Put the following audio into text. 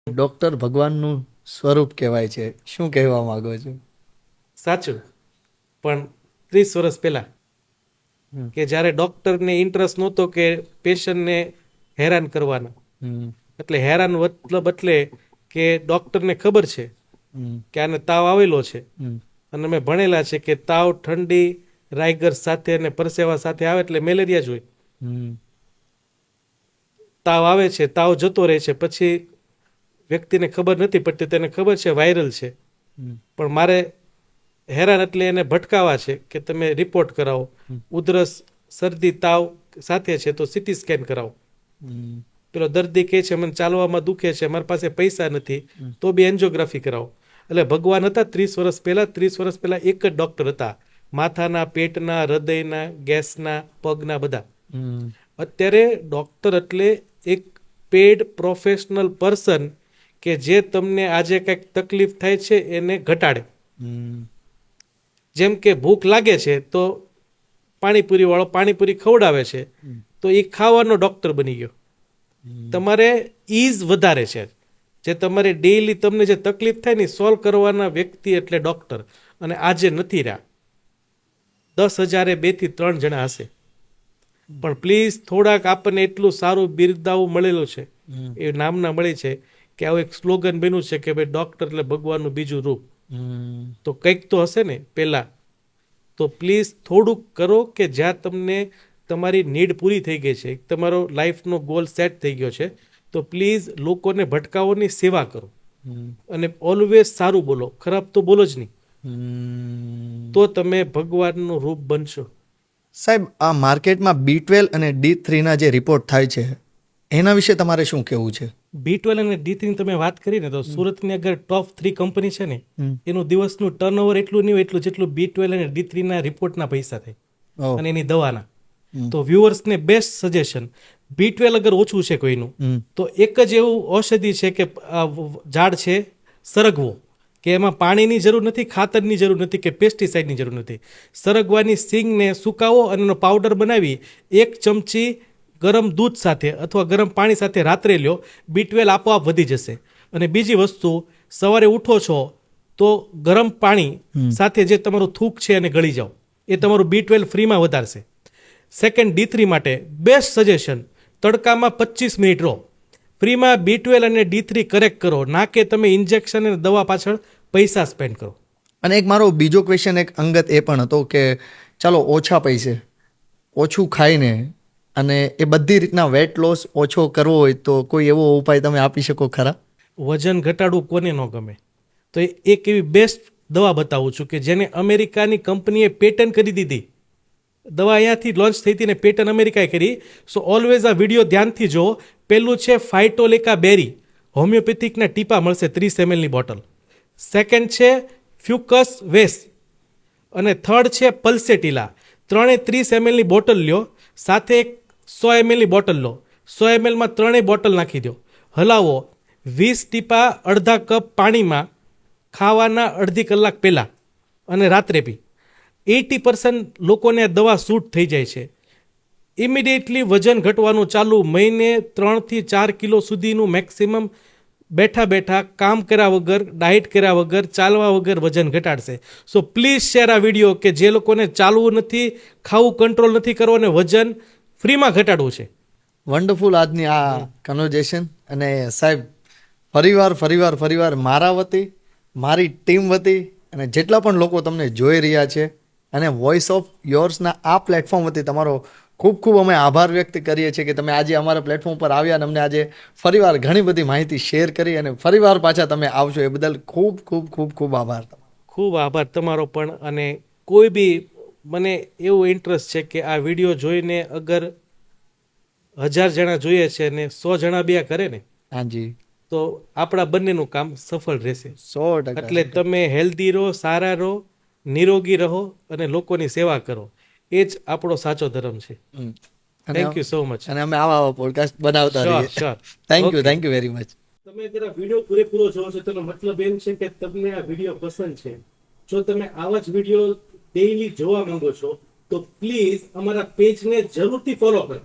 Doctor ભગવાનનું સ્વરૂપ કહેવાય છે. શું કહેવા માંગો છો? સાચું. પણ 30 વર્ષ પહેલા કે જ્યારે ડોક્ટરને ઇન્ટરેસ્ટ નહોતો કે પેશન્ટને હેરાન કરવાના, એટલે હેરાન મતલબ એટલે કે ડોક્ટરને ખબર છે કે આને તાવ આવેલો છે અને અમે ભણેલા છે કે તાવ ઠંડી રાયગર સાથે અને પરસેવા સાથે આવે એટલે મેલેરિયા જ હોય. તાવ આવે છે, તાવ જતો રહે છે, પછી વ્યક્તિને ખબર નથી પડતી, તેને ખબર છે વાયરલ છે, પણ મારે હેરાન એટલે એને ભટકાવા છે કે તમે રિપોર્ટ કરાવો, ઉધરસ શરદી તાવ સાથે છે તો સીટી સ્કેન કરાવો. પેલો દર્દી કહે છે મને ચાલવામાં દુખે છે, મારી પાસે પૈસા નથી, તો બી એન્જિયોગ્રાફી કરાવો. એટલે ભગવાન હતા 30 વર્ષ પહેલા એક જ ડોક્ટર હતા, માથાના, પેટના, હૃદયના, ગેસના, પગના, બધા. અત્યારે ડોક્ટર એટલે એક પેડ પ્રોફેશનલ પર્સન કે જે તમને આજે કંઈક તકલીફ થાય છે એને ઘટાડે. જેમ કે ભૂખ લાગે છે તો પાણીપુરી વાળો પાણીપુરી ખવડાવે છે તો એ ખાવાનો ડોક્ટર બની ગયો. તમારે ઈઝ વધારે છે, જે તમારે ડેઈલી તમને જે તકલીફ થાય ને સોલ્વ કરવાના વ્યક્તિ એટલે ડોક્ટર. અને આજે નથી રહ્યા. 10,000 2 થી 3 જણા હશે, પણ પ્લીઝ થોડાક આપણને એટલું સારું બિરદાવું મળેલું છે, એ નામના મળી છે કે આવું એક સ્લોગન બન્યું છે કે ભાઈ ડોક્ટર એટલે ભગવાનનું બીજું રૂપ. તો કંઈક તો હશે ને પહેલા. તો પ્લીઝ થોડુંક કરો કે જ્યાં તમને તમારી નીડ પૂરી થઈ ગઈ છે, તમારો લાઈફનો ગોલ સેટ થઈ ગયો છે, તો પ્લીઝ લોકોને ભટકાવોની સેવા કરો અને ઓલવેઝ સારું બોલો, ખરાબ તો બોલો જ નહીં. તો તમે ભગવાનનું રૂપ બનશો. સાહેબ, આ માર્કેટમાં B12 અને D3ના જે રિપોર્ટ થાય છે એના વિશે તમારે શું કહેવું છે? B12 અને D3 ની તમે વાત કરી ને, તો સુરતની અગર ટોપ 3 કંપની છે ને, એનું દિવસનું ટર્નઓવર એટલું નહીં હોય જેટલું B12 અને D3 ના રિપોર્ટના પૈસા થાય અને એની દવાના. તો વ્યુઅર્સને બેસ્ટ સજેશન, B12 અગર ઓછું છે કોઈનું, તો એક જ એવું ઔષધિ છે કે ઝાડ છે સરગવો, કે એમાં પાણીની જરૂર નથી, ખાતરની જરૂર નથી કે પેસ્ટિસાઇડની જરૂર નથી. સરગવાની સિંગને સુકાવો અને એનો પાવડર બનાવી 1 ચમચી ગરમ દૂધ સાથે અથવા ગરમ પાણી સાથે રાત્રે લ્યો, B12 આપોઆપ વધી જશે. અને બીજી વસ્તુ, સવારે ઉઠો છો તો ગરમ પાણી સાથે જે તમારું થૂક છે એને ગળી જાઓ, એ તમારું B12 ફ્રીમાં વધારશે. સેકન્ડ, D3 માટે બેસ્ટ સજેશન, તડકામાં 25 મિનિટ રહો, ફ્રીમાં B12 અને D3 કરેક્ટ કરો, ના કે તમે ઇન્જેક્શન અને દવા પાછળ પૈસા સ્પેન્ડ કરો. અને એક મારો બીજો ક્વેશ્ચન એક અંગત એ પણ હતો કે ચાલો ઓછા પૈસે ઓછું ખાઈને અને એ બધી રીતના વેટ લોસ ઓછો કરવો હોય તો કોઈ એવો ઉપાય તમે આપી શકો ખરા? વજન ઘટાડવું કોને ન ગમે? તો એક એવી બેસ્ટ દવા બતાવું છું કે જેને અમેરિકાની કંપનીએ પેટન્ટ કરી દીધી. દવા અહીંયાથી લોન્ચ થઈ હતી ને પેટન્ટ અમેરિકાએ કરી. સો ઓલવેઝ આ વિડીયો ધ્યાનથી જુઓ. પહેલું છે ફાઇટોલેકા બેરી, હોમિયોપેથિકના ટીપા મળશે 30 ml ની બોટલ. સેકન્ડ છે ફ્યુકસ વેસ અને થર્ડ છે પલ્સેટિલા. ત્રણે 30 ml ની બોટલ લ્યો, સાથે એક 100 ml ની બોટલ લો. 100 ml માં ત્રણેય બોટલ નાખી દો, હલાવો, 20 ટીપા અડધા કપ પાણીમાં ખાવાના અડધી કલાક પહેલાં અને રાત્રે પી. 80% લોકોને આ દવા સૂટ થઈ જાય છે. ઇમિડિયેટલી વજન ઘટવાનું ચાલુ. મહિને 3 થી 4 કિલો સુધીનું મેક્સિમમ બેઠા બેઠા કામ કર્યા વગર, ડાયટ કર્યા વગર, ચાલવા વગર વજન ઘટાડશે. સો પ્લીઝ શેર આ વિડીયો કે જે લોકોને ચાલવું નથી, ખાવું કંટ્રોલ નથી કરવો અને વજન ફ્રીમાં ઘટાડવું છે. વન્ડરફુલ આજની આ કન્વર્ઝેશન. અને સાહેબ, ફરીવાર મારા વતી, મારી ટીમ વતી અને જેટલા પણ લોકો તમને જોઈ રહ્યા છે અને વોઇસ ઓફ યોર્સના આ પ્લેટફોર્મ વતી તમારો ખૂબ ખૂબ અમે આભાર વ્યક્ત કરીએ છીએ કે તમે આજે અમારા પ્લેટફોર્મ પર આવ્યા અને અમને આજે ફરીવાર ઘણી બધી માહિતી શેર કરી અને ફરીવાર પાછા તમે આવશો એ બદલ ખૂબ ખૂબ ખૂબ ખૂબ આભાર. ખૂબ આભાર તમારો પણ. અને કોઈ બી, મને એવું ઇન્ટરેસ્ટ છે કે આ વિડીયો જોઈને અગર 1000 જણા જોઈએ છે અને 100 જણા બી આ કરે ને, હાજી, તો આપણા બંનેનું કામ સફળ રહેશે. 100%. એટલે તમે હેલ્ધી રહો, સારા રહો, નિરોગી રહો અને લોકોની સેવા કરો. એ જ આપણો સાચો ધર્મ છે. Thank you so much. અને અમે આવા પોડકાસ્ટ બનાવતા રહીએ. Sure. Thank you very much. તમે જરા વિડીયો પૂરેપૂરો જોવો છો તેનો મતલબ એમ છે કે તમને આ વિડીયો પસંદ છે. જો તમે આવા જ વિડીયો ડેઈલી જોવા માંગો છો તો પ્લીઝ અમારા પેજને જરૂરથી ફોલો કરો.